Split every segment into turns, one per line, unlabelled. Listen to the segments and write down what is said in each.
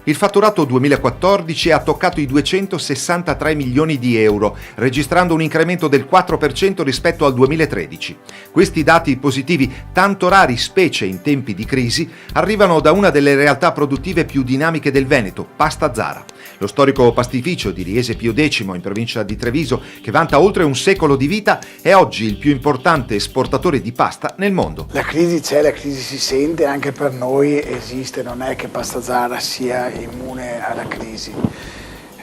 Il fatturato 2014 ha toccato i 263 milioni di euro, registrando un incremento del 4% rispetto al 2013. Questi dati positivi, tanto rari specie in tempi di crisi, arrivano da una delle realtà produttive più dinamiche del Veneto, Pasta Zara. Lo storico pastificio di Riese Pio X in provincia di Treviso, che vanta oltre un secolo di vita, è oggi il più importante esportatore di pasta nel mondo.
La crisi c'è, la crisi si sente, anche per noi esiste, non è che Pasta Zara sia immune alla crisi.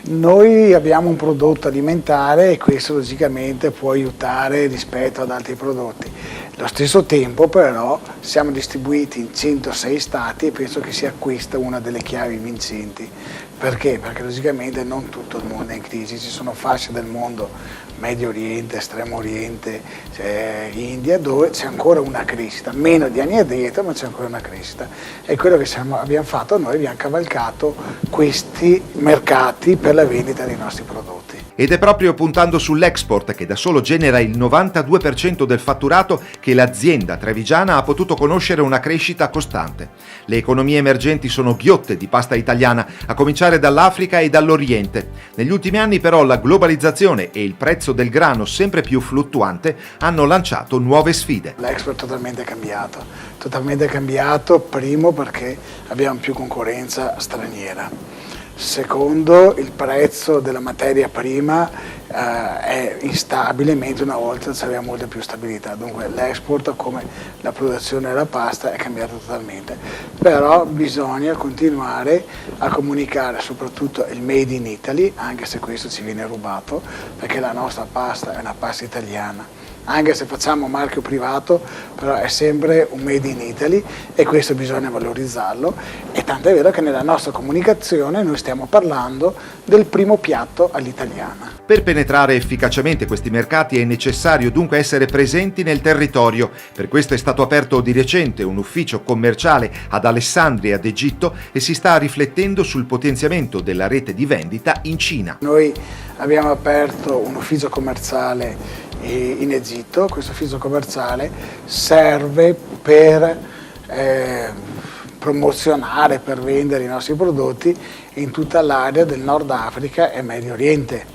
Noi abbiamo un prodotto alimentare e questo logicamente può aiutare rispetto ad altri prodotti. Allo stesso tempo però siamo distribuiti in 106 stati e penso che sia questa una delle chiavi vincenti. Perché? Perché logicamente non tutto il mondo è in crisi, ci sono fasce del mondo, Medio Oriente, Estremo Oriente, India, dove c'è ancora una crescita, meno di anni addietro ma c'è ancora una crescita. E quello che abbiamo fatto noi, abbiamo cavalcato questi mercati per la vendita dei nostri prodotti.
Ed è proprio puntando sull'export, che da solo genera il 92% del fatturato, che l'azienda trevigiana ha potuto conoscere una crescita costante. Le economie emergenti sono ghiotte di pasta italiana, a cominciare dall'Africa e dall'Oriente. Negli ultimi anni però la globalizzazione e il prezzo del grano sempre più fluttuante hanno lanciato nuove sfide.
L'export è totalmente cambiato, primo perché abbiamo più concorrenza straniera. Secondo, il prezzo della materia prima è instabile, mentre una volta c'aveva molta più stabilità. Dunque l'export, come la produzione della pasta, è cambiato totalmente. Però bisogna continuare a comunicare soprattutto il Made in Italy, anche se questo ci viene rubato, perché la nostra pasta è una pasta italiana. Anche se facciamo marchio privato, però è sempre un Made in Italy e questo bisogna valorizzarlo, e tanto è vero che nella nostra comunicazione noi stiamo parlando del primo piatto all'italiana.
Per penetrare efficacemente questi mercati è necessario dunque essere presenti nel territorio. Per questo è stato aperto di recente un ufficio commerciale ad Alessandria d'Egitto e si sta riflettendo sul potenziamento della rete di vendita in Cina.
Noi abbiamo aperto un ufficio commerciale in Egitto. Questo ufficio commerciale serve per promozionare, per vendere i nostri prodotti in tutta l'area del Nord Africa e Medio Oriente.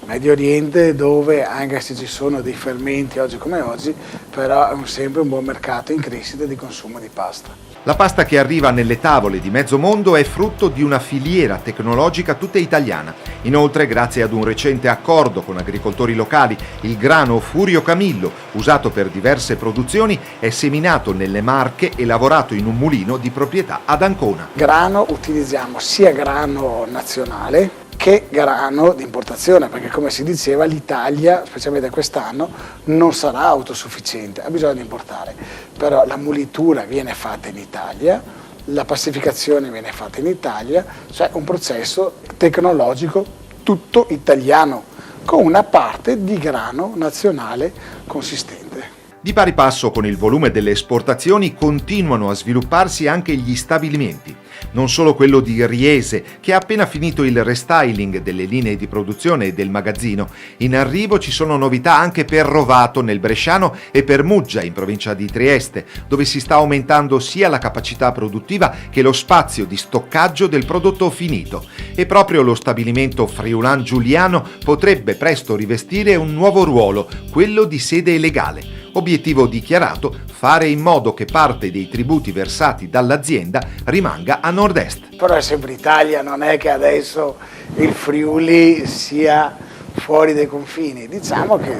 Medio Oriente, dove anche se ci sono dei fermenti oggi come oggi, però è sempre un buon mercato in crescita di consumo di pasta.
La pasta che arriva nelle tavole di mezzo mondo è frutto di una filiera tecnologica tutta italiana. Inoltre, grazie ad un recente accordo con agricoltori locali, il grano Furio Camillo, usato per diverse produzioni, è seminato nelle Marche e lavorato in un mulino di proprietà ad Ancona.
Grano, utilizziamo sia grano nazionale che grano di importazione, perché come si diceva l'Italia, specialmente quest'anno, non sarà autosufficiente, ha bisogno di importare, però la mulitura viene fatta in Italia, la pastificazione viene fatta in Italia, cioè un processo tecnologico tutto italiano, con una parte di grano nazionale consistente.
Di pari passo con il volume delle esportazioni continuano a svilupparsi anche gli stabilimenti. Non solo quello di Riese, che ha appena finito il restyling delle linee di produzione e del magazzino. In arrivo ci sono novità anche per Rovato nel Bresciano e per Muggia in provincia di Trieste, dove si sta aumentando sia la capacità produttiva che lo spazio di stoccaggio del prodotto finito. E proprio lo stabilimento Friulan Giuliano potrebbe presto rivestire un nuovo ruolo, quello di sede legale. Obiettivo dichiarato: fare in modo che parte dei tributi versati dall'azienda rimanga a nord-est.
Però è sempre Italia, non è che adesso il Friuli sia fuori dai confini. Diciamo che,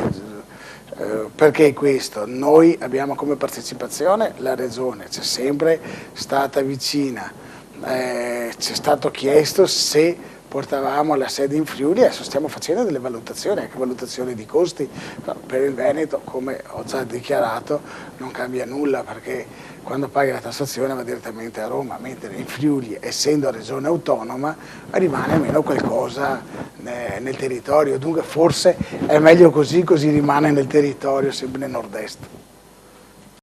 perché questo? Noi abbiamo come partecipazione la Regione, c'è sempre stata vicina, c'è stato chiesto se portavamo la sede in Friuli, adesso stiamo facendo delle valutazioni, anche valutazioni di costi. Per il Veneto, come ho già dichiarato, non cambia nulla, perché quando paghi la tassazione va direttamente a Roma, mentre in Friuli, essendo regione autonoma, rimane almeno qualcosa nel territorio. Dunque forse è meglio così rimane nel territorio, sempre nel nord-est.